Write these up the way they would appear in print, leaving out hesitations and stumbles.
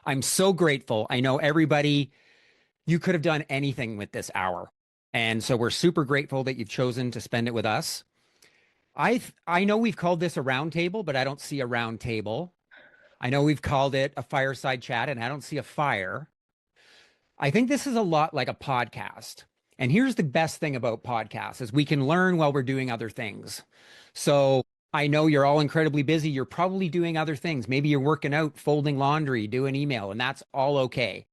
I'm so grateful. I know everybody, you could have done anything with this hour. And so we're super grateful that you've chosen to spend it with us. I know we've called this a round table, but I don't see a round table. I know we've called it a fireside chat, and I don't see a fire. I think this is a lot like a podcast. And here's the best thing about podcasts is we can learn while we're doing other things. So I know you're all incredibly busy. You're probably doing other things. Maybe you're working out, folding laundry, doing email, and that's all okay.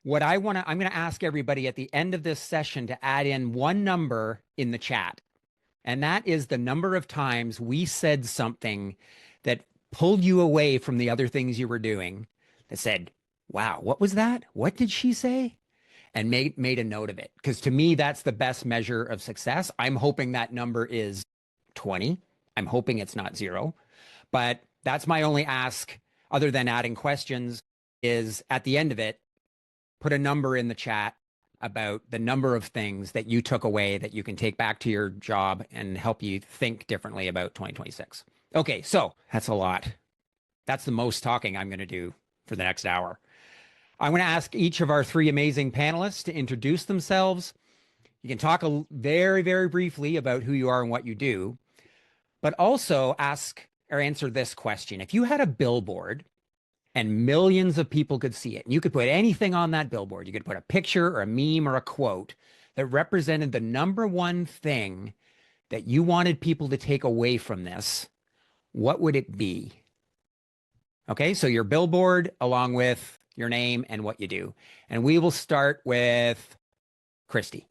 I'm going to ask everybody at the end of this session to add in one number in the chat. And that is the number of times we said something that pulled you away from the other things you were doing, that said, wow, what was that? What did she say? And made a note of it. Because to me, that's the best measure of success. I'm hoping that number is 20. I'm hoping it's not 0. But that's my only ask, other than adding questions, is at the end of it, put a number in the chat about the number of things that you took away that you can take back to your job and help you think differently about 2026. Okay, so that's a lot. That's the most talking I'm going to do for the next hour. I'm going to ask each of our 3 amazing panelists to introduce themselves. You can talk very, very briefly about who you are and what you do, but also ask or answer this question. If you had a billboard and millions of people could see it, and you could put anything on that billboard, you could put a picture or a meme or a quote that represented the number one thing that you wanted people to take away from this, what would it be? Okay, so your billboard along with your name and what you do. And we will start with Kristi.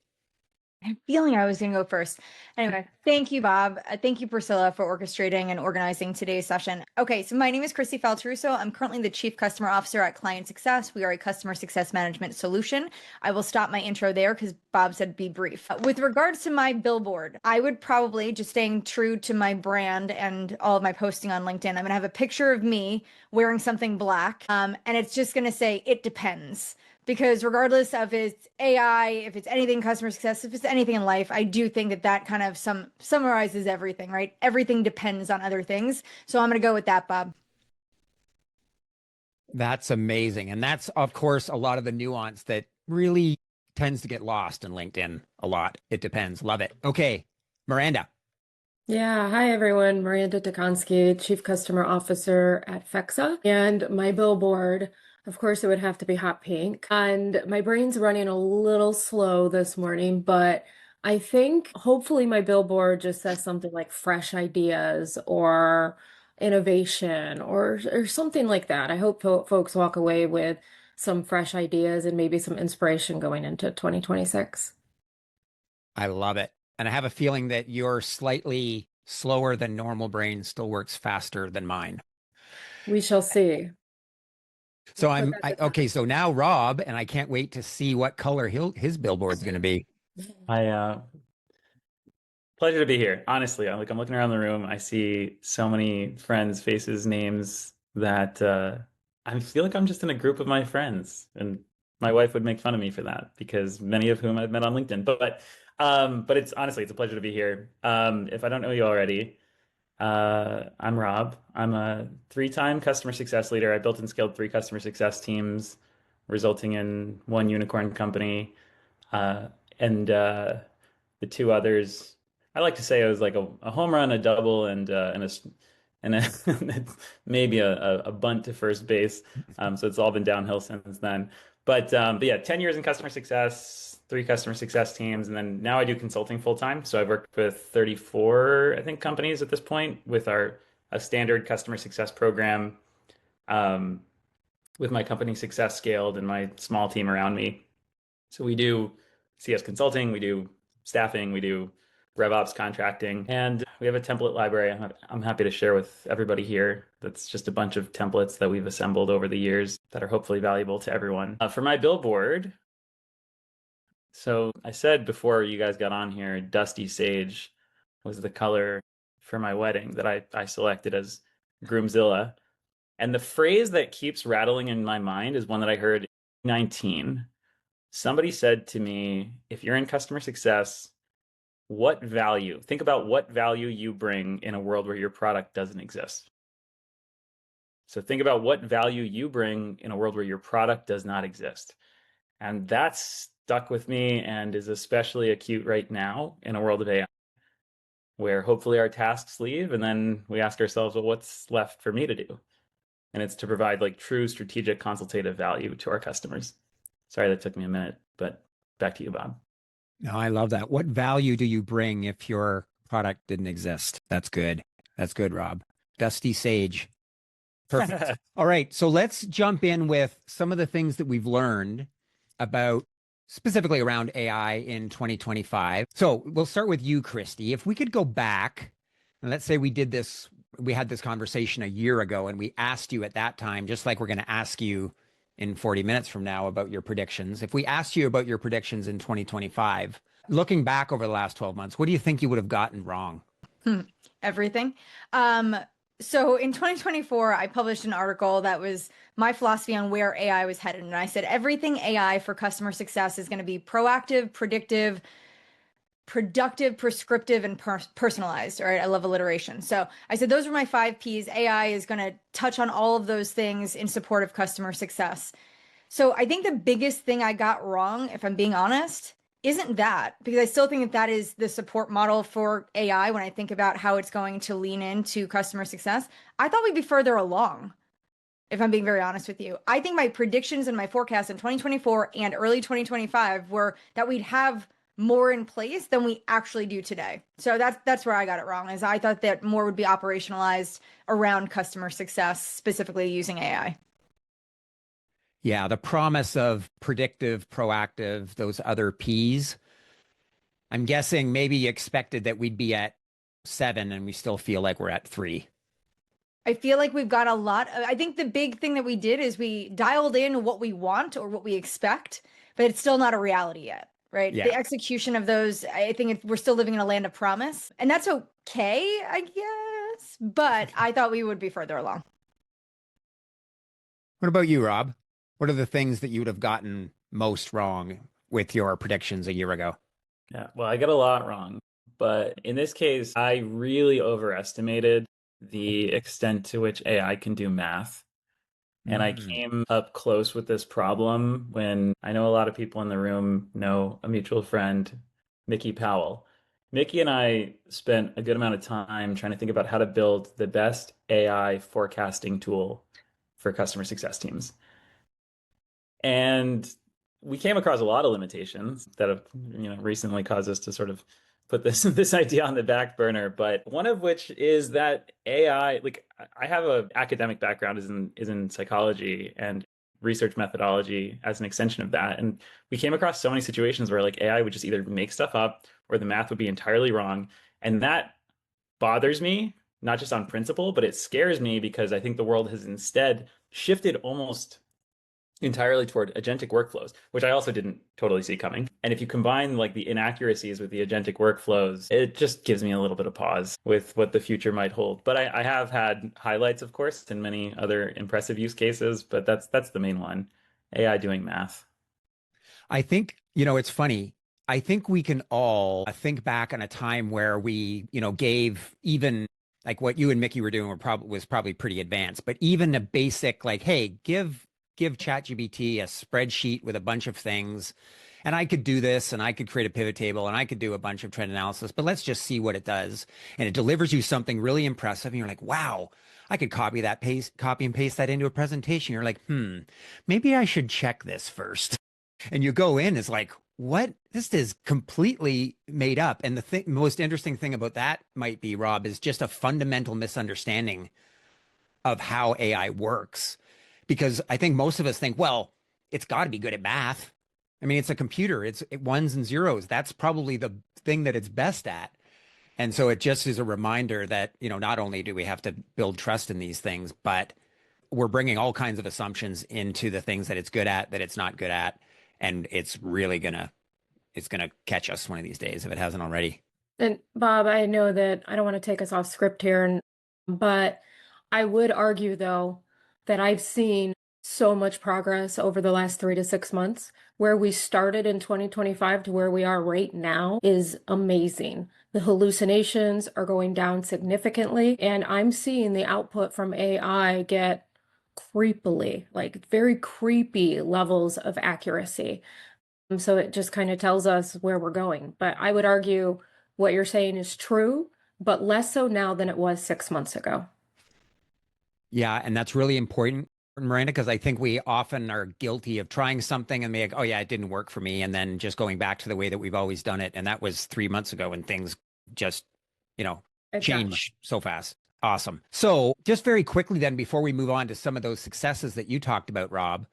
I'm feeling I was going to go first. Anyway, thank you, Bob. Thank you, Priscilla, for orchestrating and organizing today's session. Okay, so my name is Kristi Faltorusso. I'm currently the Chief Customer Officer at Client Success. We are a customer success management solution. I will stop my intro there because Bob said be brief. With regards to my billboard, I would probably, just staying true to my brand and all of my posting on LinkedIn, I'm going to have a picture of me wearing something black, and it's just going to say, it depends. Because regardless of if it's AI, if it's anything customer success, if it's anything in life, I do think that that kind of summarizes everything, right? Everything depends on other things. So I'm going to go with that, Bob. That's amazing. And that's, of course, a lot of the nuance that really tends to get lost in LinkedIn a lot. It depends. Love it. Okay, Miranda. Yeah, hi everyone. Maranda Dziekonski, Chief Customer Officer at FEXA. And my billboard, of course, it would have to be hot pink. And my brain's running a little slow this morning, but I think hopefully my billboard just says something like fresh ideas or innovation or something like that. I hope folks walk away with some fresh ideas and maybe some inspiration going into 2026. I love it. And I have a feeling that your slightly slower than normal brain still works faster than mine. We shall see. So okay. So now Rob, and I can't wait to see what color his billboard's going to be. Pleasure to be here. Honestly, I'm looking around the room. I see so many friends, faces, names that I feel like I'm just in a group of my friends, and my wife would make fun of me for that because many of whom I've met on LinkedIn. But it's honestly, it's a pleasure to be here. If I don't know you already, I'm Rob. I'm a 3-time customer success leader. I built and scaled 3 customer success teams, resulting in 1 unicorn company. And the 2 others, I like to say it was like a home run, a double, and maybe a bunt to first base. So it's all been downhill since then. But yeah, 10 years in customer success, 3 customer success teams, and then now I do consulting full time. So I've worked with 34, I think, companies at this point with a standard customer success program, with my company success scaled and my small team around me. So we do CS consulting, we do staffing, we do RevOps contracting, and we have a template library I'm happy to share with everybody here. That's just a bunch of templates that we've assembled over the years that are hopefully valuable to everyone. For my billboard, so I said before you guys got on here, Dusty Sage was the color for my wedding that I selected as Groomzilla. And the phrase that keeps rattling in my mind is one that I heard in 2019. Somebody said to me, if you're in customer success, think about what value you bring in a world where your product doesn't exist. So think about what value you bring in a world where your product does not exist. And that's stuck with me and is especially acute right now in a world of AI, where hopefully our tasks leave and then we ask ourselves, well, what's left for me to do? And it's to provide like true strategic consultative value to our customers. Sorry, that took me a minute, but back to you, Bob. No, I love that. What value do you bring if your product didn't exist? That's good. That's good, Rob. Dusty Sage. Perfect. All right. So let's jump in with some of the things that we've learned about specifically around AI in 2025. So we'll start with you, Kristi. If we could go back and let's say we had this conversation a year ago and we asked you at that time, just like we're going to ask you in 40 minutes from now about your predictions. If we asked you about your predictions in 2025, looking back over the last 12 months, what do you think you would have gotten wrong? Everything. So in 2024, I published an article that was my philosophy on where AI was headed. And I said, everything AI for customer success is going to be proactive, predictive, productive, prescriptive, and personalized. All right. I love alliteration. So I said, those were my 5 Ps. AI is going to touch on all of those things in support of customer success. So I think the biggest thing I got wrong, if I'm being honest, isn't that, because I still think that that is the support model for AI when I think about how it's going to lean into customer success. I thought we'd be further along, if I'm being very honest with you. I think my predictions and my forecasts in 2024 and early 2025 were that we'd have more in place than we actually do today. So that's where I got it wrong, is I thought that more would be operationalized around customer success, specifically using AI. Yeah, the promise of predictive, proactive, those other Ps. I'm guessing maybe you expected that we'd be at 7 and we still feel like we're at 3. I feel like we've got a lot. I think the big thing that we did is we dialed in what we want or what we expect, but it's still not a reality yet, right? Yeah. The execution of those, I think we're still living in a land of promise, and that's okay, I guess, but I thought we would be further along. What about you, Rob? What are the things that you would have gotten most wrong with your predictions a year ago? Yeah, well, I got a lot wrong, but in this case, I really overestimated the extent to which AI can do math. And I came up close with this problem when I know a lot of people in the room know a mutual friend, Mickey Powell. Mickey and I spent a good amount of time trying to think about how to build the best AI forecasting tool for customer success teams. And we came across a lot of limitations that have, recently caused us to sort of put this idea on the back burner. But one of which is that AI, like I have an academic background is in psychology and research methodology as an extension of that. And we came across so many situations where like AI would just either make stuff up or the math would be entirely wrong. And that bothers me, not just on principle, but it scares me because I think the world has instead shifted almost entirely toward agentic workflows, which I also didn't totally see coming. And if you combine like the inaccuracies with the agentic workflows, it just gives me a little bit of pause with what the future might hold. But I have had highlights, of course, and many other impressive use cases, but that's the main one, AI doing math. I think, it's funny. I think we can all think back on a time where we, gave even like what you and Mickey were doing was probably pretty advanced, but even a basic like, hey, give ChatGPT a spreadsheet with a bunch of things, and I could do this, and I could create a pivot table, and I could do a bunch of trend analysis, but let's just see what it does. And it delivers you something really impressive, and you're like, wow, I could copy and paste that into a presentation. You're like, maybe I should check this first. And you go in, it's like, what? This is completely made up. And the most interesting thing about that might be, Rob, is just a fundamental misunderstanding of how AI works. Because I think most of us think, well, it's got to be good at math. I mean, it's a computer. It's ones and zeros. That's probably the thing that it's best at. And so it just is a reminder that, not only do we have to build trust in these things, but we're bringing all kinds of assumptions into the things that it's good at, that it's not good at. And it's really it's going to catch us one of these days if it hasn't already. And Bob, I know that I don't want to take us off script here, but I would argue, though, that I've seen so much progress over the last 3 to 6 months. Where we started in 2025 to where we are right now is amazing. The hallucinations are going down significantly, and I'm seeing the output from AI get creepily, like very creepy levels of accuracy. So it just kind of tells us where we're going. But I would argue what you're saying is true, but less so now than it was 6 months ago. Yeah, and that's really important, Miranda, because I think we often are guilty of trying something and being like, oh yeah, it didn't work for me, and then just going back to the way that we've always done it. And that was 3 months ago, and things just, Exactly. change so fast. Awesome. So just very quickly then, before we move on to some of those successes that you talked about, Rob,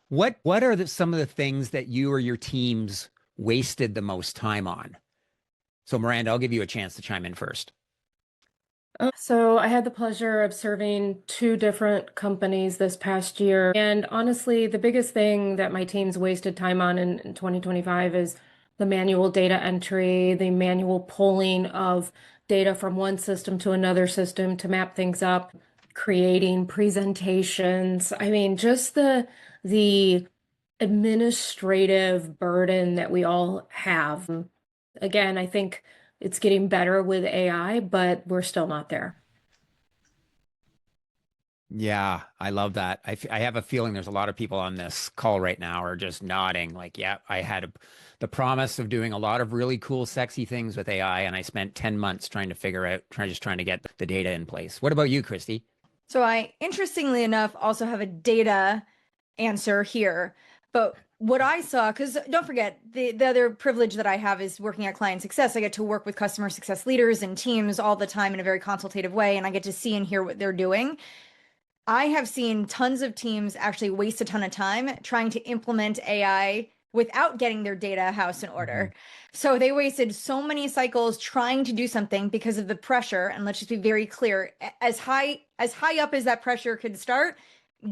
what are some of the things that you or your teams wasted the most time on? So Miranda, I'll give you a chance to chime in first. So I had the pleasure of serving 2 different companies this past year. And honestly, the biggest thing that my team's wasted time on in 2025 is the manual data entry, the manual pulling of data from one system to another system to map things up, creating presentations. I mean, just the administrative burden that we all have. Again, I think it's getting better with AI, but we're still not there. Yeah, I love that. I have a feeling there's a lot of people on this call right now are just nodding like, yeah, I had the promise of doing a lot of really cool, sexy things with AI, and I spent 10 months trying to figure out, trying to get the data in place. What about you, Kristi? So I, interestingly enough, also have a data answer here. But what I saw, because don't forget, the other privilege that I have is working at client success. I get to work with customer success leaders and teams all the time in a very consultative way, and I get to see and hear what they're doing. I have seen tons of teams actually waste a ton of time trying to implement AI without getting their data house in order. So they wasted so many cycles trying to do something because of the pressure. And let's just be very clear, as high up as that pressure could start,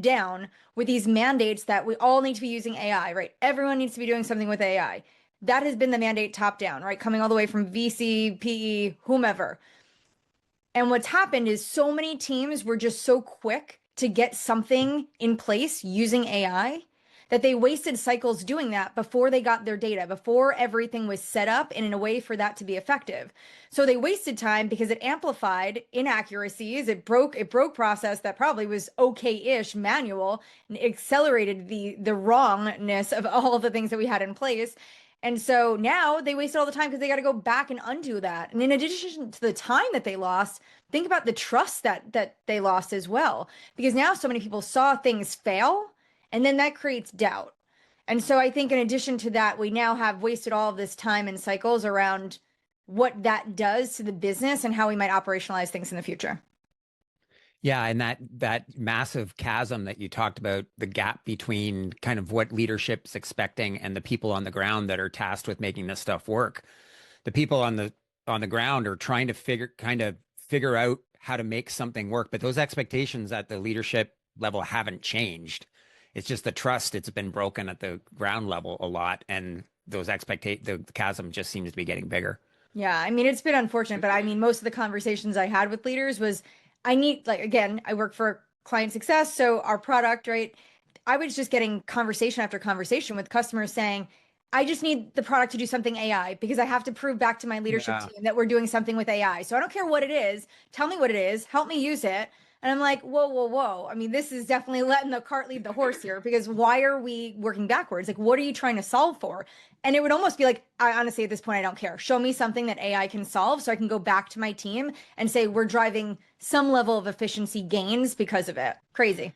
down with these mandates that we all need to be using AI, right? Everyone needs to be doing something with AI. That has been the mandate top down, right? Coming all the way from VC, PE, whomever. And what's happened is so many teams were just so quick to get something in place using AI that they wasted cycles doing that before they got their data, before everything was set up and in a way for that to be effective. So they wasted time because it amplified inaccuracies. It broke process that probably was okay-ish manual and accelerated the wrongness of all of the things that we had in place. And so now they wasted all the time because they got to go back and undo that. And in addition to the time that they lost, think about the trust that they lost as well. Because now so many people saw things fail, and then that creates doubt. And so I think in addition to that, we now have wasted all of this time and cycles around what that does to the business and how we might operationalize things in the future. Yeah, and that massive chasm that you talked about, the gap between kind of what leadership's expecting and the people on the ground that are tasked with making this stuff work. The people on the ground are trying to figure out how to make something work, but those expectations at the leadership level haven't changed. It's just the trust, it's been broken at the ground level a lot, and the chasm just seems to be getting bigger. Yeah, I mean, it's been unfortunate, but I mean, most of the conversations I had with leaders was I need, like, again, I work for client success. So our product, right? I was just getting conversation after conversation with customers saying, I just need the product to do something AI because I have to prove back to my leadership team that we're doing something with AI. So I don't care what it is. Tell me what it is. Help me use it. And I'm like, whoa, whoa, whoa. I mean, this is definitely letting the cart lead the horse here because why are we working backwards? Like, what are you trying to solve for? And it would almost be like, I honestly, at this point, I don't care. Show me something that AI can solve so I can go back to my team and say, we're driving some level of efficiency gains because of it. Crazy.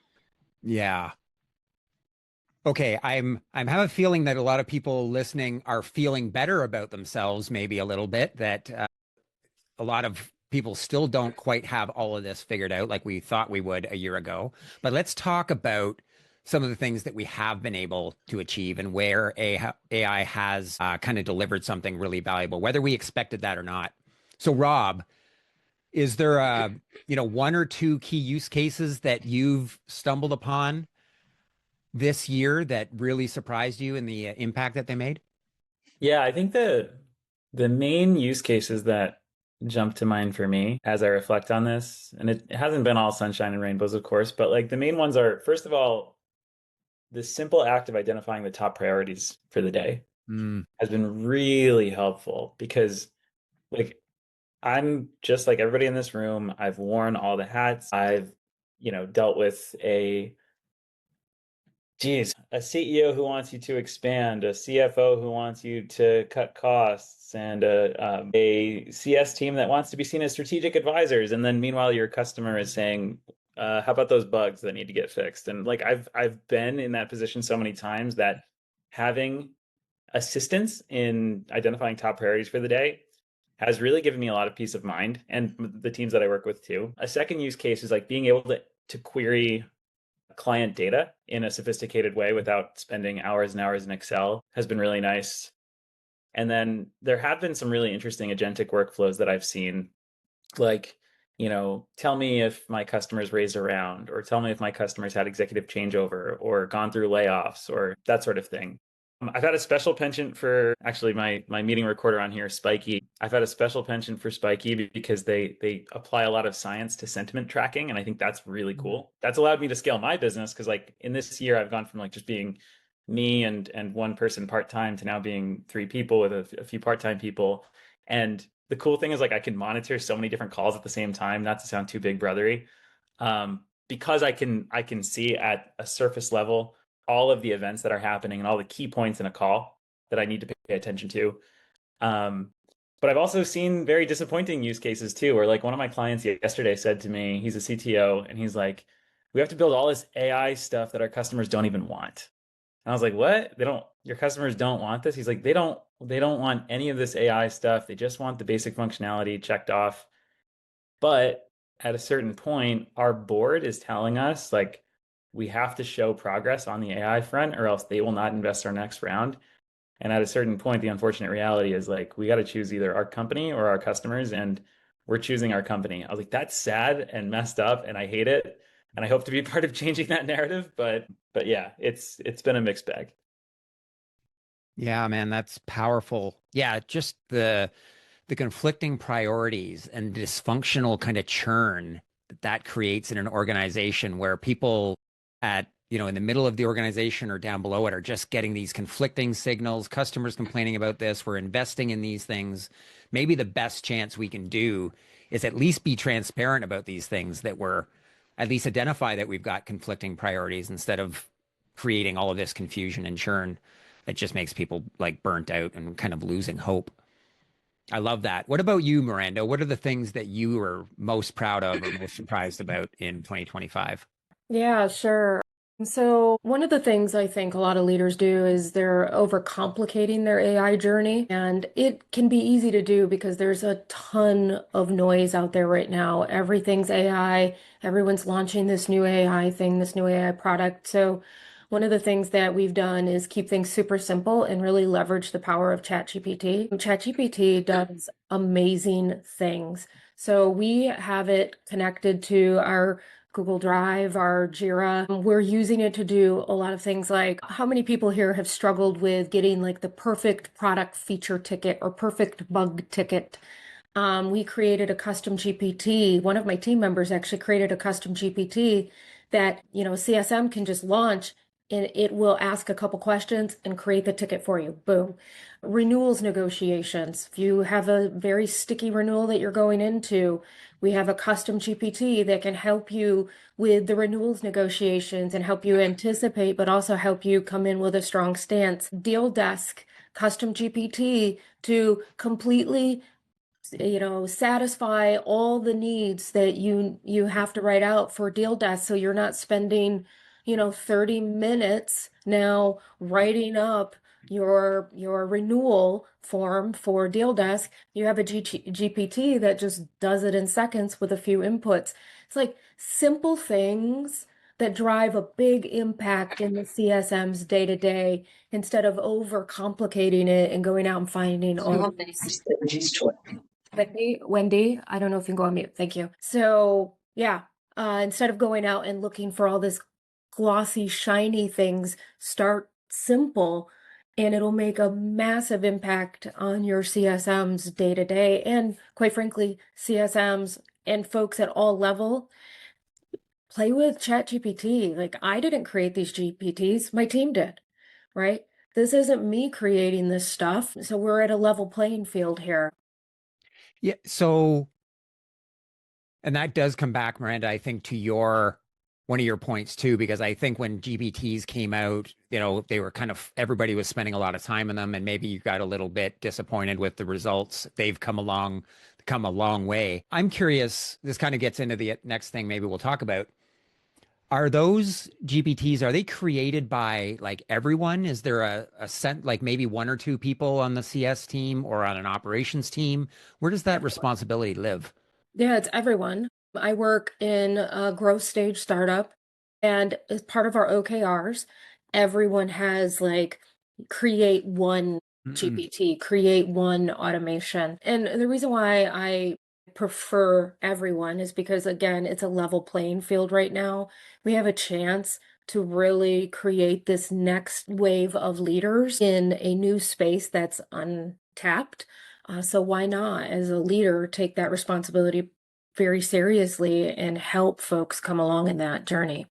Yeah. Okay, I'm have a feeling that a lot of people listening are feeling better about themselves, maybe a little bit, that a lot of people still don't quite have all of this figured out like we thought we would a year ago. But let's talk about some of the things that we have been able to achieve and where AI has kind of delivered something really valuable, whether we expected that or not. So, Rob, is there one or two key use cases that you've stumbled upon this year that really surprised you in the impact that they made? Yeah, I think the main use cases that jump to mind for me as I reflect on this, and it hasn't been all sunshine and rainbows, of course, but like the main ones are, first of all, the simple act of identifying the top priorities for the day has been really helpful because like I'm just like everybody in this room. I've worn all the hats. I've, dealt with a Geez, a CEO who wants you to expand, a CFO who wants you to cut costs, and a CS team that wants to be seen as strategic advisors. And then meanwhile, your customer is saying, how about those bugs that need to get fixed? And like I've been in that position so many times that having assistance in identifying top priorities for the day has really given me a lot of peace of mind, and the teams that I work with too. A second use case is like being able to query client data in a sophisticated way without spending hours and hours in Excel has been really nice. And then there have been some really interesting agentic workflows that I've seen, like, tell me if my customers raised a round, or tell me if my customers had executive changeover or gone through layoffs, or that sort of thing. I've had a special penchant for, actually, my meeting recorder on here, Spiky. I've had a special penchant for Spiky because they apply a lot of science to sentiment tracking, and I think that's really cool. That's allowed me to scale my business, because like in this year, I've gone from like just being me and one person part-time to now being 3 people with a few part-time people. And the cool thing is like I can monitor so many different calls at the same time, not to sound too big brothery, because I can see at a surface level all of the events that are happening and all the key points in a call that I need to pay attention to. But I've also seen very disappointing use cases too, where like one of my clients yesterday said to me, he's a CTO, and he's like, we have to build all this AI stuff that our customers don't even want. And I was like, what? Your customers don't want this? He's like, they don't want any of this AI stuff. They just want the basic functionality checked off. But at a certain point, our board is telling us like, we have to show progress on the AI front, or else they will not invest our next round. And at a certain point, the unfortunate reality is like, we got to choose either our company or our customers, and we're choosing our company. I was like, that's sad and messed up, and I hate it. And I hope to be part of changing that narrative. But yeah, it's been a mixed bag. Yeah, man, that's powerful. Yeah, just the conflicting priorities and dysfunctional kind of churn that creates in an organization, where people at, in the middle of the organization or down below it are just getting these conflicting signals, customers complaining about this, we're investing in these things. Maybe the best chance we can do is at least be transparent about these things, that we're at least identify that we've got conflicting priorities, instead of creating all of this confusion and churn that just makes people like burnt out and kind of losing hope. I love that. What about you, Miranda? What are the things that you are most proud of or most surprised about in 2025? Yeah, sure. So one of the things I think a lot of leaders do is they're overcomplicating their AI journey. And it can be easy to do because there's a ton of noise out there right now. Everything's AI. Everyone's launching this new AI thing, this new AI product. So one of the things that we've done is keep things super simple and really leverage the power of ChatGPT. ChatGPT does amazing things. So we have it connected to our Google Drive, our Jira. We're using it to do a lot of things, like how many people here have struggled with getting like the perfect product feature ticket or perfect bug ticket? We created a custom GPT. One of my team members actually created a custom GPT that, CSM can just launch, and it will ask a couple questions and create the ticket for you. Boom. Renewals negotiations. If you have a very sticky renewal that you're going into, we have a custom GPT that can help you with the renewals negotiations and help you anticipate, but also help you come in with a strong stance. Deal desk, custom GPT to completely satisfy all the needs that you have to write out for deal desk, so you're not spending 30 minutes now writing up your renewal form for deal desk. You have a GPT that just does it in seconds with a few inputs. It's like simple things that drive a big impact in the CSM's day to day, instead of overcomplicating it and going out and finding all these. Wendy, I don't know if you can go on mute. Thank you. So yeah, instead of going out and looking for all this glossy, shiny things, start simple, and it'll make a massive impact on your CSMs day to day, and quite frankly, CSMs and folks at all level. Play with ChatGPT. Like, I didn't create these GPTs, my team did, right? This isn't me creating this stuff. So we're at a level playing field here. Yeah. So, and that does come back, Miranda, I think, to your one of your points too, because I think when GPTs came out, they were everybody was spending a lot of time on them, and maybe you got a little bit disappointed with the results. They've come a long way. I'm curious, this kind of gets into the next thing maybe we'll talk about. Are those GPTs, are they created by like everyone? Is there a set, like maybe one or two people on the CS team or on an operations team? Where does that responsibility live? Yeah, it's everyone. I work in a growth stage startup, and as part of our OKRs, everyone has like create one GPT, create one automation. And the reason why I prefer everyone is because, again, it's a level playing field right now. We have a chance to really create this next wave of leaders in a new space that's untapped. So why not, as a leader, take that responsibility very seriously and help folks come along in that journey?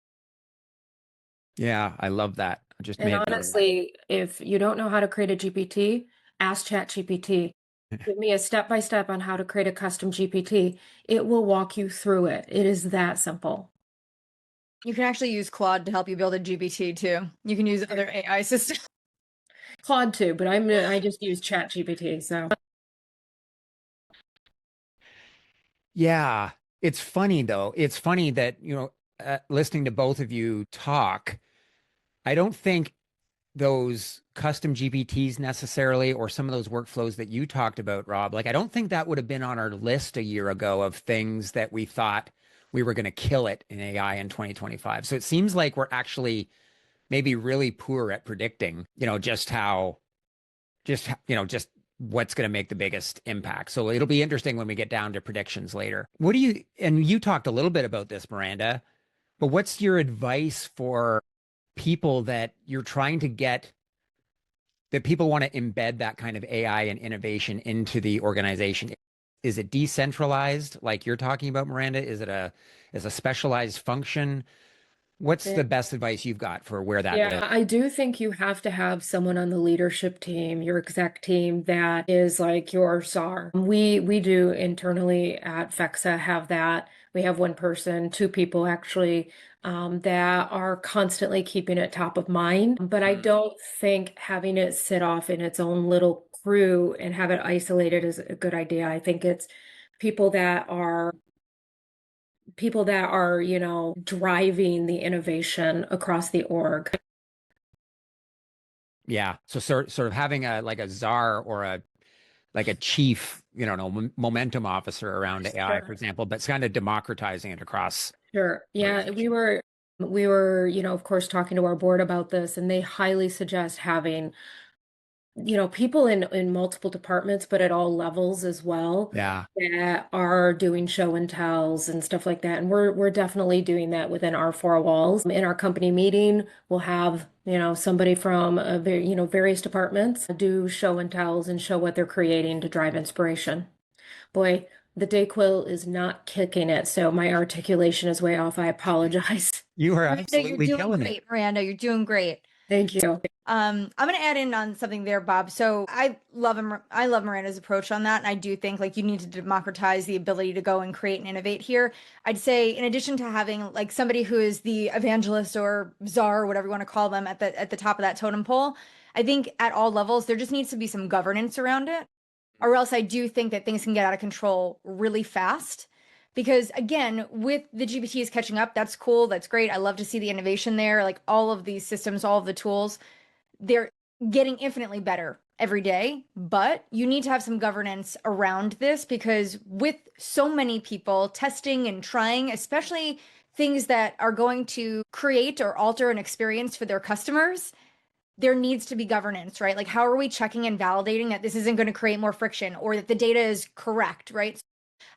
Yeah, I love that. I just And made honestly, if you don't know how to create a GPT, ask ChatGPT. Give me a step-by-step on how to create a custom GPT. It will walk you through it. It is that simple. You can actually use Claude to help you build a GPT too. You can use other AI systems. Claude too, but I just use ChatGPT. So Yeah, it's funny though. It's funny that, listening to both of you talk, I don't think those custom GPTs necessarily, or some of those workflows that you talked about, Rob, like I don't think that would have been on our list a year ago of things that we thought we were going to kill it in AI in 2025. So it seems like we're actually maybe really poor at predicting, just what's going to make the biggest impact. So it'll be interesting when we get down to predictions later. And you talked a little bit about this, Miranda, but what's your advice for people that you're trying to get, that people want to embed that kind of AI and innovation into the organization? Is it decentralized, like you're talking about, Miranda? Is it a specialized function? What's the best advice you've got for where that lives? I do think you have to have someone on the leadership team, your exec team, that is like your czar. We do internally at FEXA have that. We have one person, two people actually, that are constantly keeping it top of mind. But I don't think having it sit off in its own little crew and have it isolated is a good idea. I think it's people that are, driving the innovation across the org. Yeah. So sort of having a czar or a chief, momentum officer around AI, for example, but it's kind of democratizing it across. Sure. Yeah, we were, of course, talking to our board about this, and they highly suggest having, people in multiple departments, but at all levels as well, Yeah. that are doing show and tells and stuff like that. And we're definitely doing that within our four walls. In our company meeting, we'll have, somebody from various departments do show and tells and show what they're creating to drive inspiration. Boy, the Dayquil is not kicking it, so my articulation is way off. I apologize. You are Miranda, absolutely you're doing killing great, it. Miranda. You're doing great. Thank you. I'm going to add in on something there, Bob. So I love Miranda's approach on that. And I do think like you need to democratize the ability to go and create and innovate here. I'd say in addition to having like somebody who is the evangelist or czar, or whatever you want to call them at the top of that totem pole, I think at all levels, there just needs to be some governance around it. Or else I do think that things can get out of control really fast. Because again, with the GPTs catching up, that's cool. That's great. I love to see the innovation there. Like all of these systems, all of the tools, they're getting infinitely better every day, but you need to have some governance around this because with so many people testing and trying, especially things that are going to create or alter an experience for their customers, there needs to be governance, right? Like, how are we checking and validating that this isn't going to create more friction or that the data is correct, right?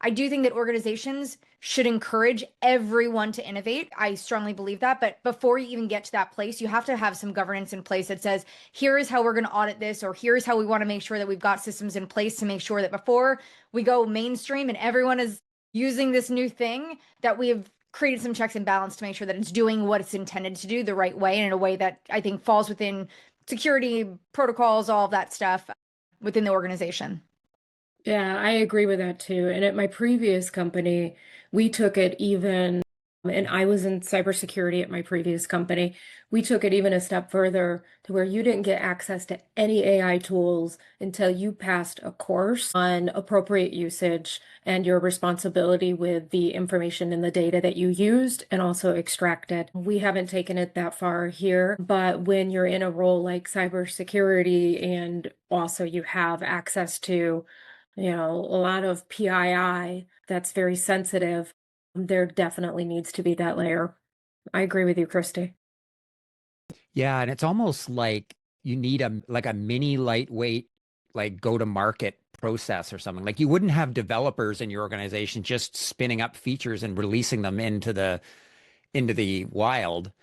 I do think that organizations should encourage everyone to innovate. I strongly believe that. But before you even get to that place, you have to have some governance in place that says, here is how we're going to audit this, or here's how we want to make sure that we've got systems in place to make sure that before we go mainstream and everyone is using this new thing, that we have created some checks and balance to make sure that it's doing what it's intended to do the right way and in a way that I think falls within security protocols, all of that stuff within the organization. Yeah, I agree with that too. And at my previous company, we took it even And I was in cybersecurity at my previous company. We took it even a step further to where you didn't get access to any AI tools until you passed a course on appropriate usage and your responsibility with the information and the data that you used and also extracted. We haven't taken it that far here, but when you're in a role like cybersecurity and also you have access to, a lot of PII that's very sensitive, there definitely needs to be that layer. I agree with you, Kristi. Yeah, and it's almost like you need a mini lightweight like go to market process or something. Like you wouldn't have developers in your organization just spinning up features and releasing them into the wild.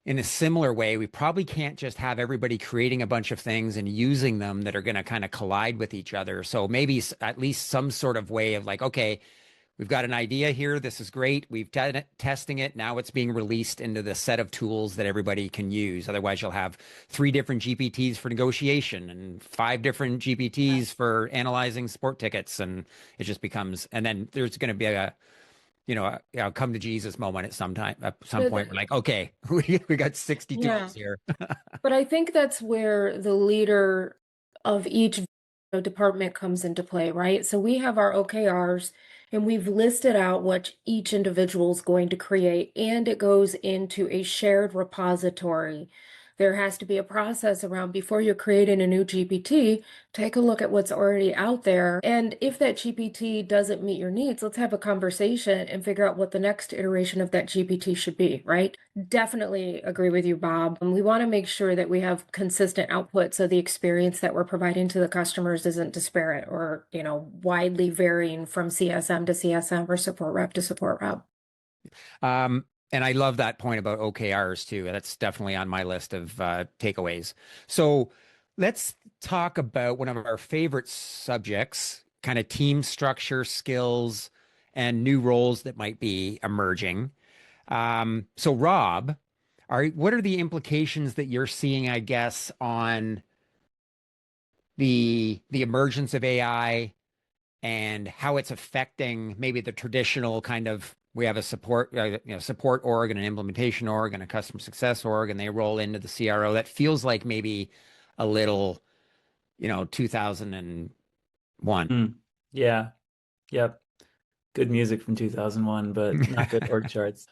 In a similar way, we probably can't just have everybody creating a bunch of things and using them that are going to kind of collide with each other. So maybe at least some sort of way of like, okay, we've got an idea here. This is great. We've done it, testing it. Now it's being released into the set of tools that everybody can use. Otherwise, you'll have 3 different GPTs for negotiation and 5 different GPTs for analyzing sport tickets. And it just becomes, and then there's going to be a come to Jesus moment at some point. We're like, okay, we got 60 tools here. But I think that's where the leader of each department comes into play, right? So we have our OKRs and we've listed out what each individual is going to create, and it goes into a shared repository. There has to be a process around before you're creating a new GPT, take a look at what's already out there. And if that GPT doesn't meet your needs, let's have a conversation and figure out what the next iteration of that GPT should be, right? Definitely agree with you, Bob. We want to make sure that we have consistent output so the experience that we're providing to the customers isn't disparate or, widely varying from CSM to CSM or support rep to support rep. And I love that point about OKRs too. That's definitely on my list of takeaways. So let's talk about one of our favorite subjects, kind of team structure, skills, and new roles that might be emerging. So Rob, what are the implications that you're seeing, I guess, on the emergence of AI and how it's affecting maybe the traditional kind of, we have a support org and an implementation org and a customer success org, and they roll into the CRO. That feels like maybe a little, 2001. Yeah. Yep. Good music from 2001, but not good org charts.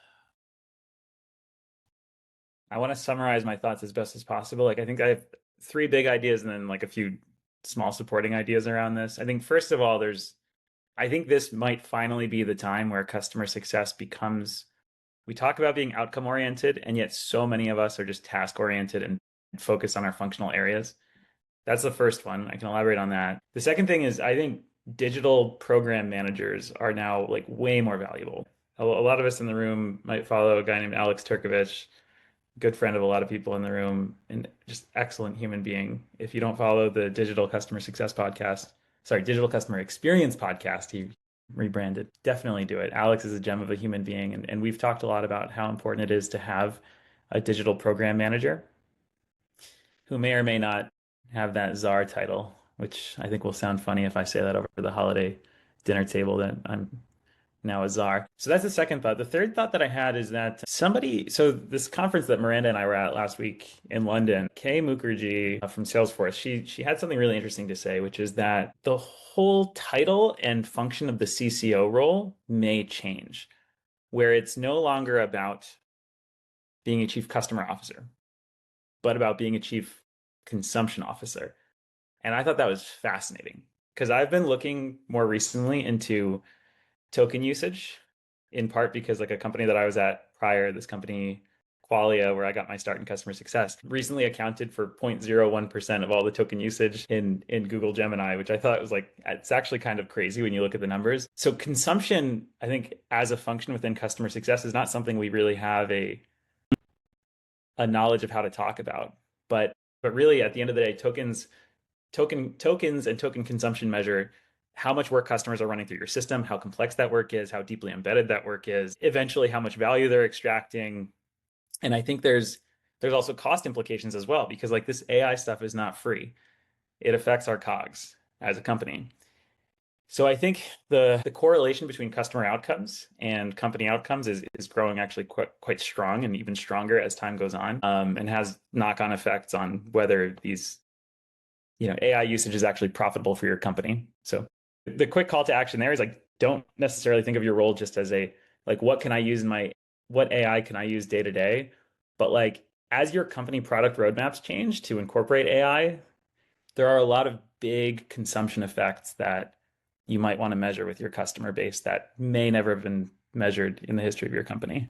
I want to summarize my thoughts as best as possible. Like, I think I have 3 big ideas and then like a few small supporting ideas around this. I think first of all, I think this might finally be the time where customer success becomes, we talk about being outcome oriented, and yet so many of us are just task oriented and focus on our functional areas. That's the first one. I can elaborate on that. The second thing is I think digital program managers are now like way more valuable. A lot of us in the room might follow a guy named Alex Turkovich, good friend of a lot of people in the room, and just excellent human being. If you don't follow the Digital Customer Experience podcast, he rebranded. Definitely do it. Alex is a gem of a human being, and we've talked a lot about how important it is to have a digital program manager who may or may not have that czar title, which I think will sound funny if I say that over the holiday dinner table, that I'm now a czar. So that's the second thought. The third thought that I had is that so this conference that Maranda and I were at last week in London, Kay Mukherjee from Salesforce, she had something really interesting to say, which is that the whole title and function of the CCO role may change, where it's no longer about being a chief customer officer, but about being a chief consumption officer. And I thought that was fascinating because I've been looking more recently into token usage, in part because like a company that I was at prior, this company Qualia, where I got my start in customer success, recently accounted for 0.01% of all the token usage in Google Gemini, which I thought was like, it's actually kind of crazy when you look at the numbers. So consumption, I think, as a function within customer success is not something we really have a knowledge of how to talk about. But really at the end of the day, tokens and token consumption measure how much work customers are running through your system, how complex that work is, how deeply embedded that work is, eventually how much value they're extracting. And I think there's also cost implications as well, because like this AI stuff is not free. It affects our COGS as a company. So I think the correlation between customer outcomes and company outcomes is growing actually quite strong and even stronger as time goes on, and has knock-on effects on whether these AI usage is actually profitable for your company. So the quick call to action there is like, don't necessarily think of your role just as a like, what AI can I use day to day? But like, as your company product roadmaps change to incorporate AI, there are a lot of big consumption effects that you might want to measure with your customer base that may never have been measured in the history of your company.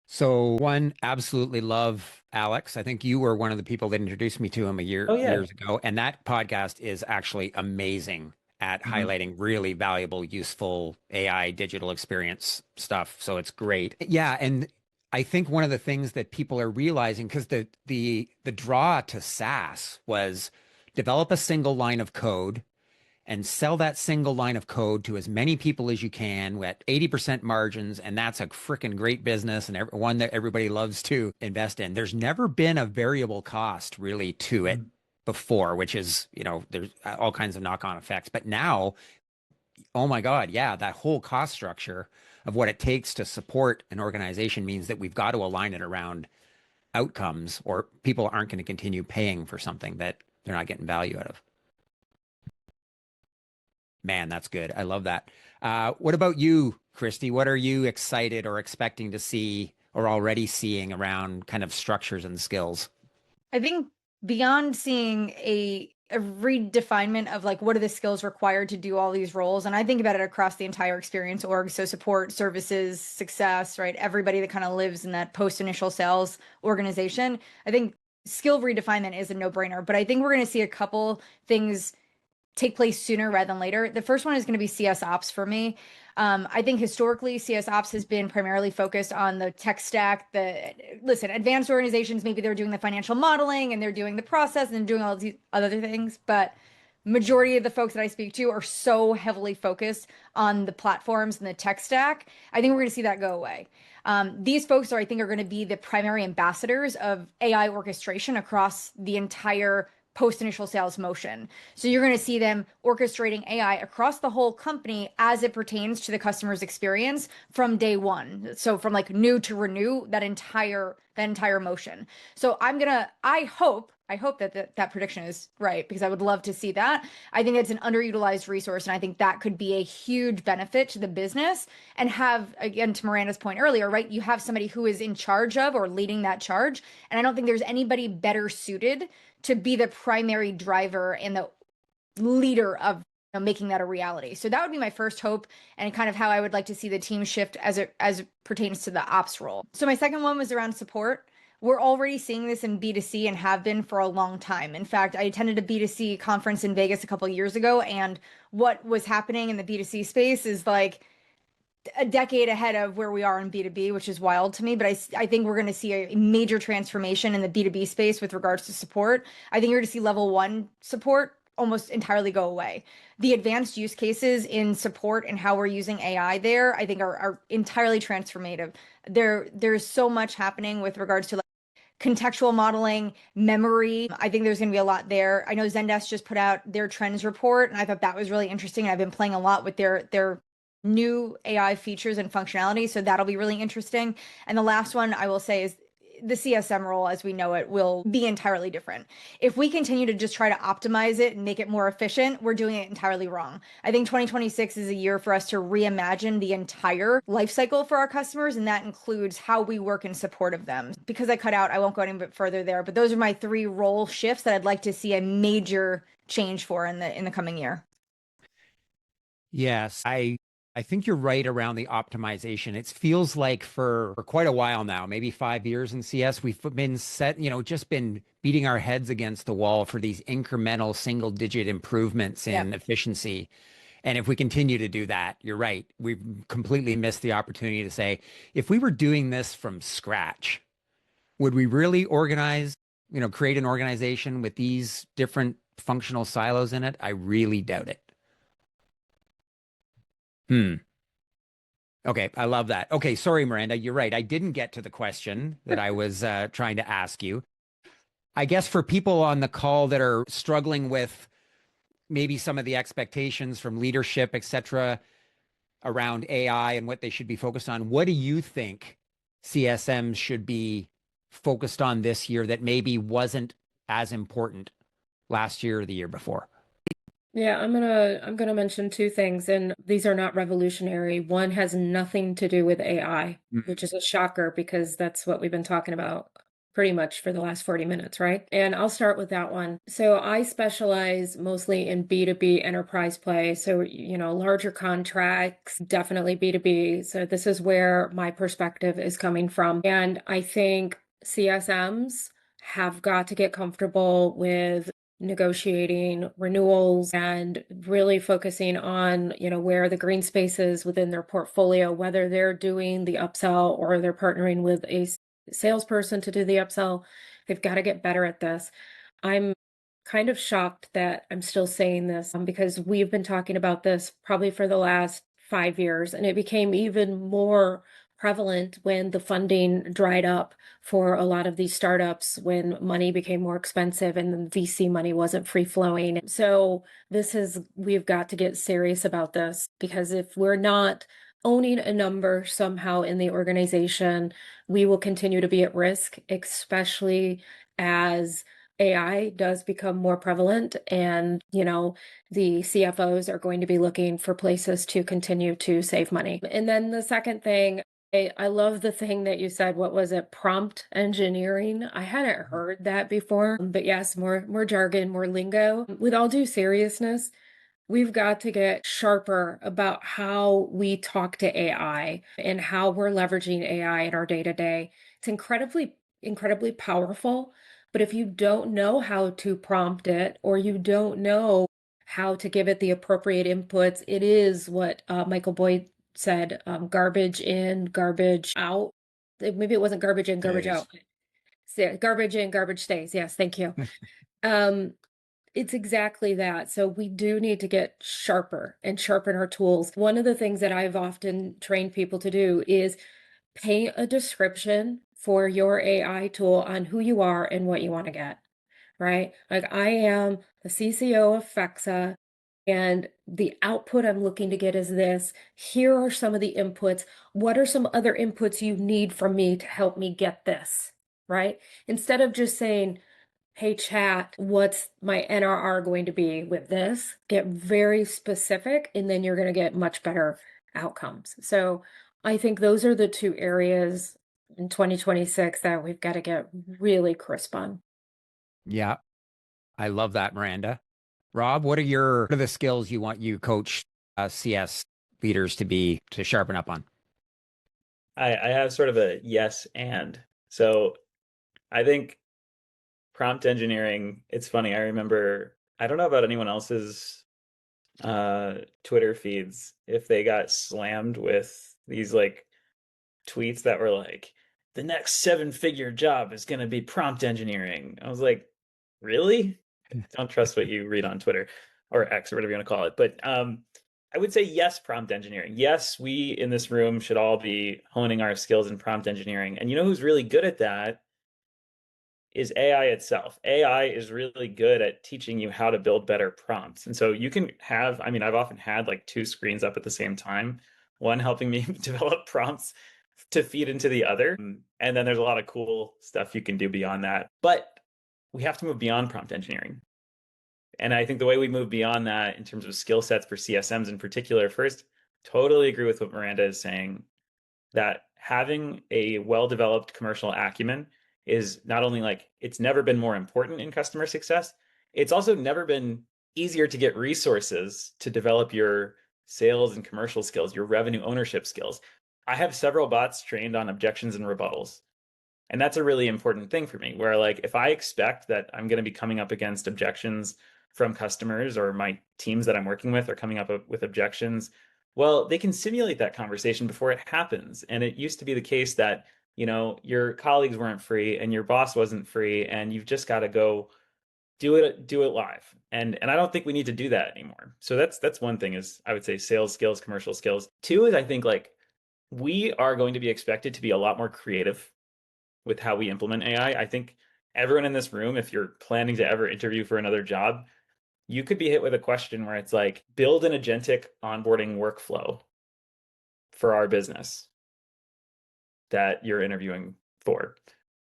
So one, absolutely love Alex. I think you were one of the people that introduced me to him Oh yeah. years ago. And that podcast is actually amazing at highlighting really valuable, useful AI digital experience stuff. So it's great. Yeah. And I think one of the things that people are realizing, because the draw to SaaS was develop a single line of code and sell that single line of code to as many people as you can at 80% margins. And that's a freaking great business and one that everybody loves to invest in. There's never been a variable cost really to it before, which is, there's all kinds of knock-on effects. But now, oh my God, yeah, that whole cost structure of what it takes to support an organization means that we've got to align it around outcomes, or people aren't going to continue paying for something that they're not getting value out of. Man, that's good. I love that. What about you, Kristi? What are you excited or expecting to see or already seeing around kind of structures and skills? I think beyond seeing a redefinement of like, what are the skills required to do all these roles? And I think about it across the entire experience org. So support, services, success, right? Everybody that kind of lives in that post-initial sales organization. I think skill redefinement is a no-brainer, but I think we're going to see a couple things take place sooner rather than later. The first one is going to be CS ops for me. I think historically CS ops has been primarily focused on the tech stack. Listen, advanced organizations, maybe they're doing the financial modeling and they're doing the process and they're doing all these other things, but majority of the folks that I speak to are so heavily focused on the platforms and the tech stack. I think we're going to see that go away. These folks I think are going to be the primary ambassadors of AI orchestration across the entire post-initial sales motion. So you're going to see them orchestrating AI across the whole company as it pertains to the customer's experience from day one. So from like new to renew, that entire motion. So I hope that prediction is right, because I would love to see that. I think it's an underutilized resource, and I think that could be a huge benefit to the business, and have, again, to Miranda's point earlier, right? You have somebody who is in charge of or leading that charge. And I don't think there's anybody better suited to be the primary driver and the leader of making that a reality. So that would be my first hope, and kind of how I would like to see the team shift as it pertains to the ops role. So my second one was around support. We're already seeing this in B2C and have been for a long time. In fact, I attended a B2C conference in Vegas a couple of years ago, and what was happening in the B2C space is like a decade ahead of where we are in B2B, which is wild to me. But I think we're going to see a major transformation in the B2B space with regards to support. I think you're going to see level one support almost entirely go away. The advanced use cases in support and how we're using AI there, I think are entirely transformative. There's so much happening with regards to like contextual modeling, memory. I think there's going to be a lot there. I know Zendesk just put out their trends report, and I thought that was really interesting. I've been playing a lot with their new AI features and functionality, so that'll be really interesting. And the last one I will say is the CSM role as we know it will be entirely different. If we continue to just try to optimize it and make it more efficient, we're doing it entirely wrong. I think 2026 is a year for us to reimagine the entire life cycle for our customers, and that includes how we work in support of them. Because I cut out, I won't go any bit further there, but those are my 3 role shifts that I'd like to see a major change for in the coming year. Yes, I think you're right around the optimization. It feels like for quite a while now, maybe 5 years in CS, we've been just been beating our heads against the wall for these incremental single-digit improvements in efficiency. And if we continue to do that, you're right, we've completely missed the opportunity to say, if we were doing this from scratch, would we really create an organization with these different functional silos in it? I really doubt it. Okay, I love that. Okay, sorry, Miranda, you're right. I didn't get to the question that I was trying to ask you. I guess for people on the call that are struggling with maybe some of the expectations from leadership, et cetera, around AI and what they should be focused on. What do you think CSMs should be focused on this year that maybe wasn't as important last year or the year before? Yeah, I'm gonna mention two things, and these are not revolutionary. One has nothing to do with AI, which is a shocker because that's what we've been talking about pretty much for the last 40 minutes, right? And I'll start with that one. So I specialize mostly in B2B enterprise play. So, larger contracts, definitely B2B. So this is where my perspective is coming from. And I think CSMs have got to get comfortable with negotiating renewals and really focusing on, where the green spaces within their portfolio, whether they're doing the upsell or they're partnering with a salesperson to do the upsell. They've got to get better at this. I'm kind of shocked that I'm still saying this because we've been talking about this probably for the last 5 years, and it became even more prevalent when the funding dried up for a lot of these startups, when money became more expensive and the VC money wasn't free flowing. So we've got to get serious about this, because if we're not owning a number somehow in the organization, we will continue to be at risk, especially as AI does become more prevalent, and the CFOs are going to be looking for places to continue to save money. And then the second thing, I love the thing that you said. What was it? Prompt engineering. I hadn't heard that before, but yes, more jargon, more lingo. With all due seriousness, we've got to get sharper about how we talk to AI and how we're leveraging AI in our day-to-day. It's incredibly powerful, but if you don't know how to prompt it, or you don't know how to give it the appropriate inputs, it is what Michael Boyd said, garbage in, garbage out. Maybe it wasn't garbage in, garbage out. Garbage in, garbage stays. Yes, thank you. It's exactly that. So we do need to get sharper and sharpen our tools. One of the things that I've often trained people to do is paint a description for your AI tool on who you are and what you want to get, right? Like, I am the CCO of FEXA, and the output I'm looking to get is this. Here are some of the inputs. What are some other inputs you need from me to help me get this, right? Instead of just saying, hey, chat, what's my NRR going to be with this? Get very specific, and then you're going to get much better outcomes. So I think those are the two areas in 2026 that we've got to get really crisp on. Yeah, I love that, Miranda. Rob, what are the skills you want you coach CS leaders to sharpen up on? I have sort of a yes and. So I think prompt engineering, it's funny. I remember, I don't know about anyone else's Twitter feeds, if they got slammed with these like tweets that were like, the next 7-figure job is going to be prompt engineering. I was like, really? Don't trust what you read on Twitter or X or whatever you want to call it. But I would say yes, prompt engineering. Yes, we in this room should all be honing our skills in prompt engineering. And you know who's really good at that is AI itself. AI is really good at teaching you how to build better prompts. And so you can have, I've often had like 2 screens up at the same time, one helping me develop prompts to feed into the other. And then there's a lot of cool stuff you can do beyond that. But we have to move beyond prompt engineering. And I think the way we move beyond that in terms of skill sets for CSMs in particular, first, totally agree with what Miranda is saying, that having a well-developed commercial acumen is not only like, it's never been more important in customer success, it's also never been easier to get resources to develop your sales and commercial skills, your revenue ownership skills. I have several bots trained on objections and rebuttals. And that's a really important thing for me, where like, if I expect that I'm going to be coming up against objections from customers, or my teams that I'm working with are coming up with objections, well, they can simulate that conversation before it happens. And it used to be the case that, your colleagues weren't free and your boss wasn't free, and you've just got to go do it live. And I don't think we need to do that anymore. So that's one thing, is I would say sales skills, commercial skills. 2 is, I think, like, we are going to be expected to be a lot more creative with how we implement AI. I think everyone in this room, if you're planning to ever interview for another job, you could be hit with a question where it's like, build an agentic onboarding workflow for our business that you're interviewing for.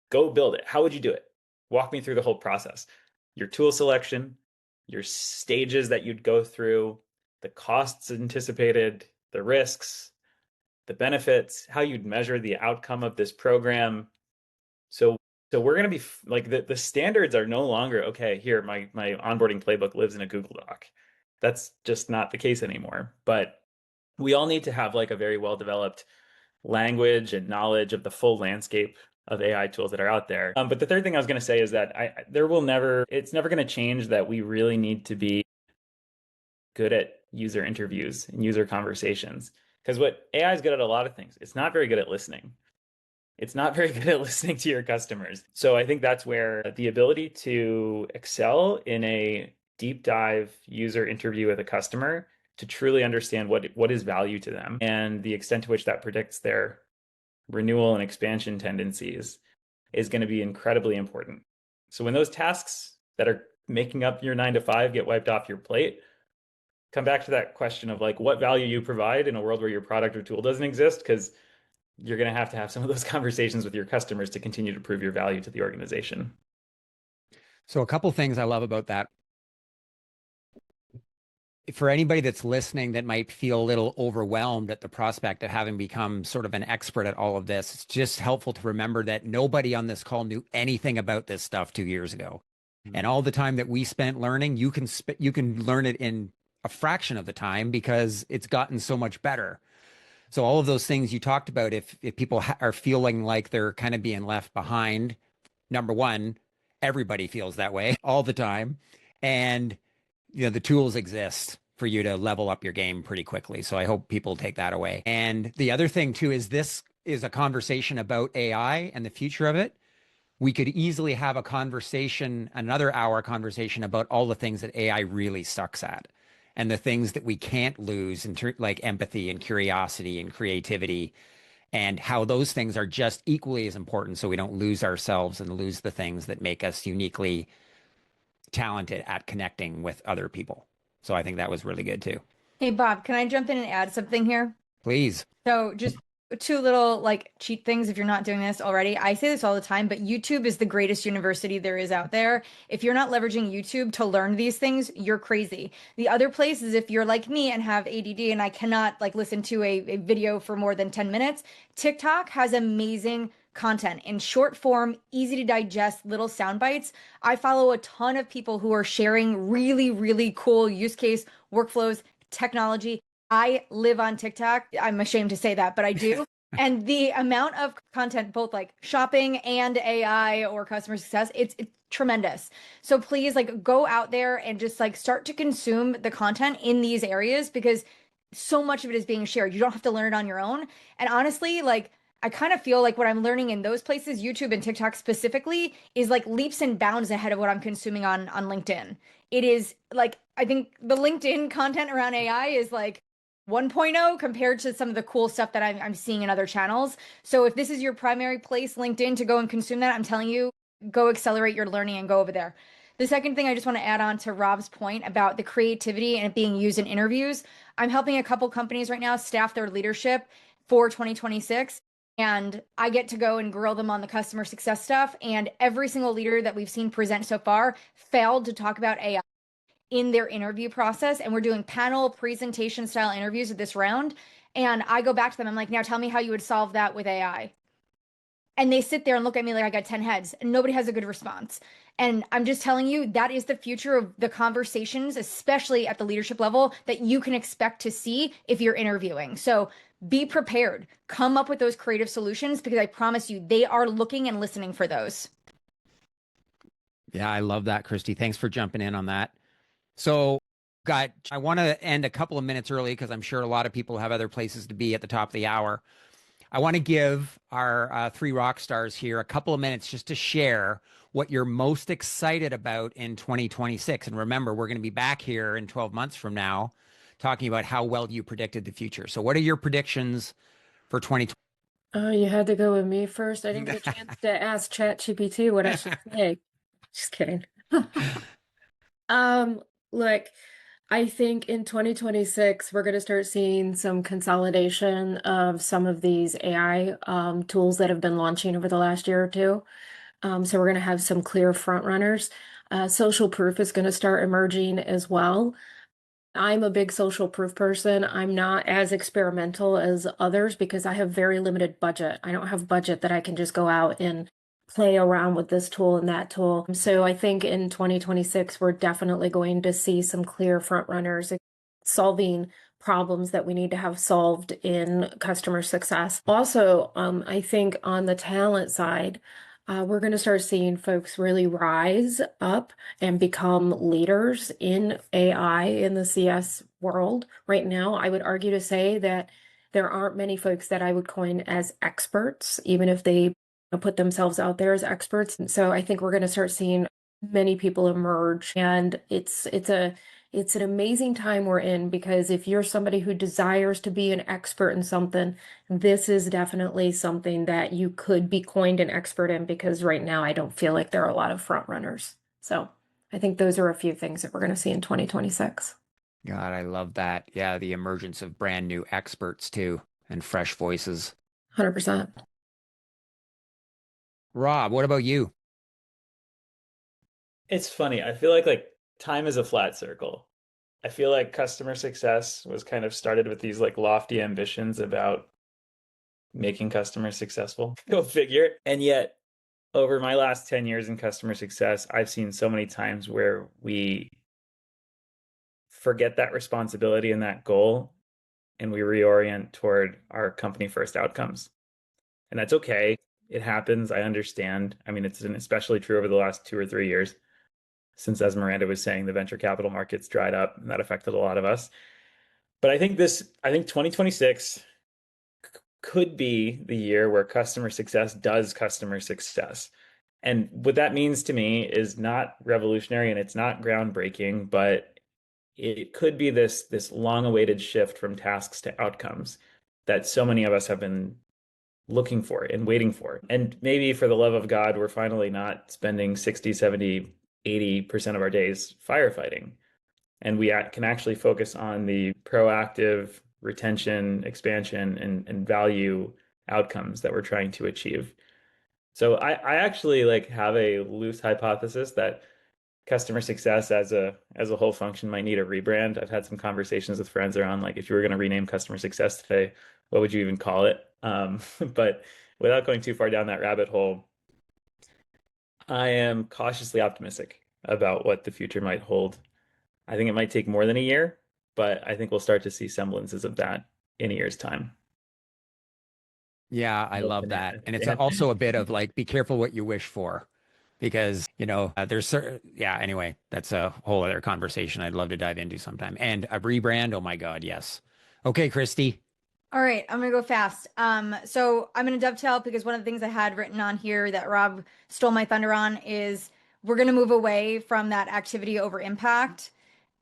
Go build it. How would you do it? Walk me through the whole process. Your tool selection, your stages that you'd go through, the costs anticipated, the risks, the benefits, how you'd measure the outcome of this program. So we're going to be like, the standards are no longer, okay, here, my onboarding playbook lives in a Google Doc. That's just not the case anymore. But we all need to have like a very well-developed language and knowledge of the full landscape of AI tools that are out there. But the third thing I was going to say is that it's never going to change that we really need to be good at user interviews and user conversations. Because what AI is good at a lot of things, it's not very good at listening. It's not very good at listening to your customers. So I think that's where the ability to excel in a deep dive user interview with a customer to truly understand what is value to them and the extent to which that predicts their renewal and expansion tendencies is going to be incredibly important. So when those tasks that are making up your 9 to 5 get wiped off your plate, come back to that question of like what value you provide in a world where your product or tool doesn't exist, because you're going to have some of those conversations with your customers to continue to prove your value to the organization. So a couple things I love about that. For anybody that's listening that might feel a little overwhelmed at the prospect of having become sort of an expert at all of this, it's just helpful to remember that nobody on this call knew anything about this stuff 2 years ago. And all the time that we spent learning, you can learn it in a fraction of the time because it's gotten so much better. So all of those things you talked about, if people are feeling like they're kind of being left behind, number one, everybody feels that way all the time. And the tools exist for you to level up your game pretty quickly. So I hope people take that away. And the other thing too is this is a conversation about AI and the future of it. We could easily have a conversation, another hour conversation about all the things that AI really sucks at and the things that we can't lose like empathy and curiosity and creativity, and how those things are just equally as important so we don't lose ourselves and lose the things that make us uniquely talented at connecting with other people. So I think that was really good too. Hey, Bob, can I jump in and add something here? Please. So just two little like cheat things if you're not doing this already. I say this all the time, but YouTube is the greatest university there is out there. If you're not leveraging YouTube to learn these things, you're crazy. The other place is if you're like me and have ADD and I cannot like listen to a video for more than 10 minutes, TikTok has amazing content in short form, easy to digest little sound bites. I follow a ton of people who are sharing really, really cool use case workflows, technology. I live on TikTok. I'm ashamed to say that, but I do. And the amount of content, both like shopping and AI or customer success, it's tremendous. So please like go out there and just like start to consume the content in these areas because so much of it is being shared. You don't have to learn it on your own. And honestly, like I kind of feel like what I'm learning in those places, YouTube and TikTok specifically, is like leaps and bounds ahead of what I'm consuming on LinkedIn. It is like, I think the LinkedIn content around AI is like 1.0 compared to some of the cool stuff that I'm seeing in other channels. So if this is your primary place, LinkedIn, to go and consume that, I'm telling you, go accelerate your learning and go over there. The second thing I just want to add on to Rob's point about the creativity and it being used in interviews, I'm helping a couple companies right now staff their leadership for 2026. And I get to go and grill them on the customer success stuff. And every single leader that we've seen present so far failed to talk about AI in their interview process. And we're doing panel presentation style interviews at this round. And I go back to them. I'm like, now tell me how you would solve that with AI. And they sit there and look at me like I got 10 heads and nobody has a good response. And I'm just telling you, that is the future of the conversations, especially at the leadership level, that you can expect to see if you're interviewing. So be prepared, come up with those creative solutions because I promise you, they are looking and listening for those. Yeah, I love that, Kristi. Thanks for jumping in on that. So, I want to end a couple of minutes early because I'm sure a lot of people have other places to be at the top of the hour. I want to give our three rock stars here a couple of minutes just to share what you're most excited about in 2026. And remember, we're going to be back here in 12 months from now talking about how well you predicted the future. So what are your predictions for 2020? Oh, you had to go with me first. I didn't get a chance to ask ChatGPT what I should say. Just kidding. Look, I think in 2026, we're going to start seeing some consolidation of some of these AI tools that have been launching over the last year or two. So we're going to have some clear front runners. Social proof is going to start emerging as well. I'm a big social proof person. I'm not as experimental as others because I have very limited budget. I don't have budget that I can just go out and play around with this tool and that tool. So I think in 2026, we're definitely going to see some clear front runners solving problems that we need to have solved in customer success. Also, I think on the talent side, we're going to start seeing folks really rise up and become leaders in AI in the CS world. Right now, I would argue to say that there aren't many folks that I would coin as experts, even if they put themselves out there as experts. And so I think we're going to start seeing many people emerge, and it's an amazing time we're in, because if you're somebody who desires to be an expert in something, this is definitely something that you could be coined an expert in, because right now I don't feel like there are a lot of front runners. So I think those are a few things that we're going to see in 2026. God, I love that. Yeah, the emergence of brand new experts too, and fresh voices. 100%. Rob, what about you? It's funny. I feel like time is a flat circle. I feel like customer success was kind of started with these like lofty ambitions about making customers successful. Go figure. And yet, over my last 10 years in customer success, I've seen so many times where we forget that responsibility and that goal, and we reorient toward our company first outcomes. And that's okay. It happens. I understand. I mean, it's especially true over the last 2 or 3 years, since, as Miranda was saying, the venture capital markets dried up, and that affected a lot of us. But I think 2026 could be the year where customer success does customer success. And what that means to me is not revolutionary and it's not groundbreaking, but it could be this long-awaited shift from tasks to outcomes that so many of us have been looking for and waiting for. And maybe for the love of God, we're finally not spending 60, 70, 80% of our days firefighting. And we can actually focus on the proactive retention, expansion, and value outcomes that we're trying to achieve. So I actually like have a loose hypothesis that customer success as a whole function might need a rebrand. I've had some conversations with friends around like, if you were going to rename customer success today, what would you even call it? But without going too far down that rabbit hole, I am cautiously optimistic about what the future might hold. I think it might take more than a year, but I think we'll start to see semblances of that in a year's time. Yeah, I love that. And it's also a bit of like, be careful what you wish for, because, there's certain, yeah, anyway, that's a whole other conversation I'd love to dive into sometime. And a rebrand, oh my God, yes. Okay, Kristi. All right, I'm gonna go fast. So I'm gonna dovetail because one of the things I had written on here that Rob stole my thunder on is we're gonna move away from that activity over impact.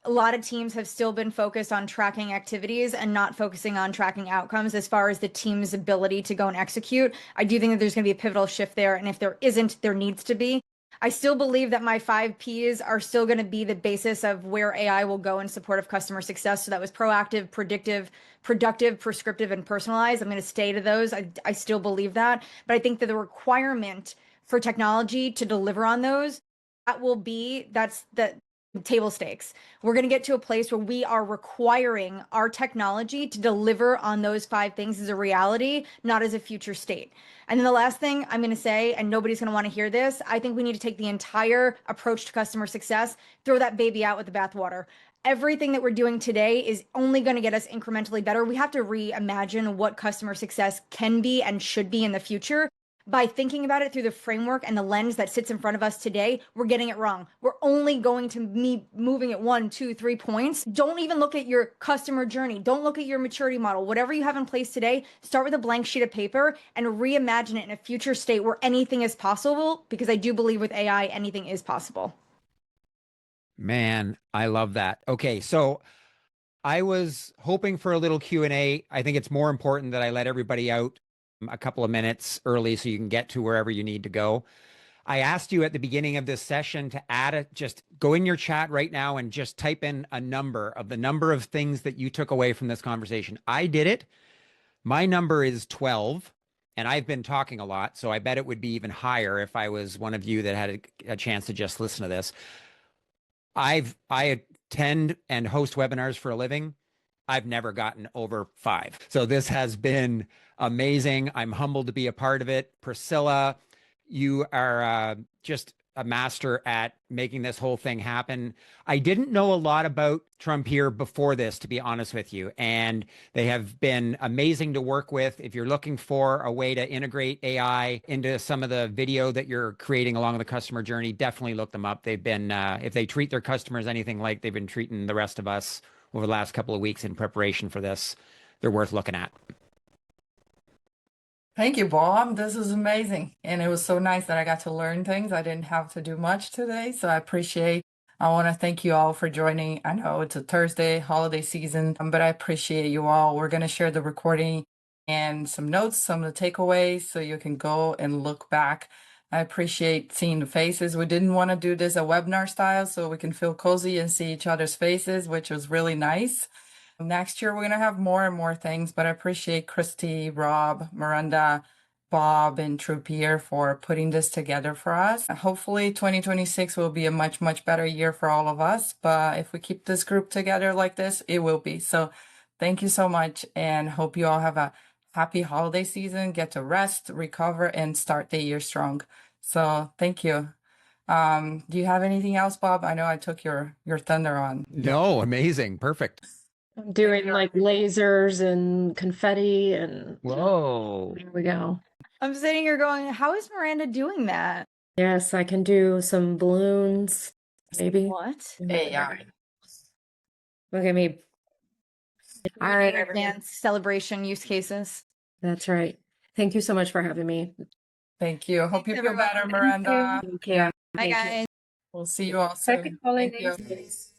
A lot of teams have still been focused on tracking activities and not focusing on tracking outcomes as far as the team's ability to go and execute. I do think that there's going to be a pivotal shift there. And if there isn't, there needs to be. I still believe that my 5 Ps are still going to be the basis of where AI will go in support of customer success. So that was proactive, predictive, productive, prescriptive, and personalized. I'm going to stay to those. I still believe that. But I think that the requirement for technology to deliver on those, that's the table stakes. We're going to get to a place where we are requiring our technology to deliver on those 5 things as a reality, not as a future state. And then the last thing I'm going to say, and nobody's going to want to hear this, I think we need to take the entire approach to customer success, throw that baby out with the bathwater. Everything that we're doing today is only going to get us incrementally better. We have to reimagine what customer success can be and should be in the future. By thinking about it through the framework and the lens that sits in front of us today, we're getting it wrong. We're only going to be moving at 1, 2, 3 points. Don't even look at your customer journey. Don't look at your maturity model. Whatever you have in place today, start with a blank sheet of paper and reimagine it in a future state where anything is possible, because I do believe with AI, anything is possible. Man, I love that. Okay, so I was hoping for a little Q&A. I think it's more important that I let everybody out a couple of minutes early so you can get to wherever you need to go. I asked you at the beginning of this session to just go in your chat right now and just type in a number of the number of things that you took away from this conversation. I did it. My number is 12, and I've been talking a lot, so I bet it would be even higher if I was one of you that had a chance to just listen to this. I attend and host webinars for a living. I've never gotten over 5. So this has been amazing. I'm humbled to be a part of it. Priscilla, you are just a master at making this whole thing happen. I didn't know a lot about Trumpier before this, to be honest with you, and they have been amazing to work with. If you're looking for a way to integrate AI into some of the video that you're creating along the customer journey, definitely look them up. They've been, if they treat their customers anything like they've been treating the rest of us over the last couple of weeks in preparation for this, they're worth looking at. Thank you, Bob. This is amazing. And it was so nice that I got to learn things. I didn't have to do much today, so I want to thank you all for joining. I know it's a Thursday, holiday season, but I appreciate you all. We're going to share the recording and some notes, some of the takeaways, so you can go and look back. I appreciate seeing the faces. We didn't want to do this a webinar style, so we can feel cozy and see each other's faces, which was really nice. Next year, we're going to have more and more things, but I appreciate Kristi, Rob, Maranda, Bob, and Trumpier for putting this together for us. Hopefully, 2026 will be a much, much better year for all of us. But if we keep this group together like this, it will be. So thank you so much, and hope you all have a happy holiday season, get to rest, recover, and start the year strong. So thank you. Do you have anything else, Bob? I know I took your thunder on. No, amazing. Perfect. I'm doing like lasers and confetti and Whoa. there we go. I'm sitting here going, how is Miranda doing that? Yes, I can do some balloons, maybe. What? AI. Look at me. All right, Advanced celebration use cases. That's right. Thank you so much for having me. Thank you. Hope you feel everyone. better, Thank Miranda. Thank you. Bye, Thank you. guys. We'll see you all soon. Happy Thank you. holidays.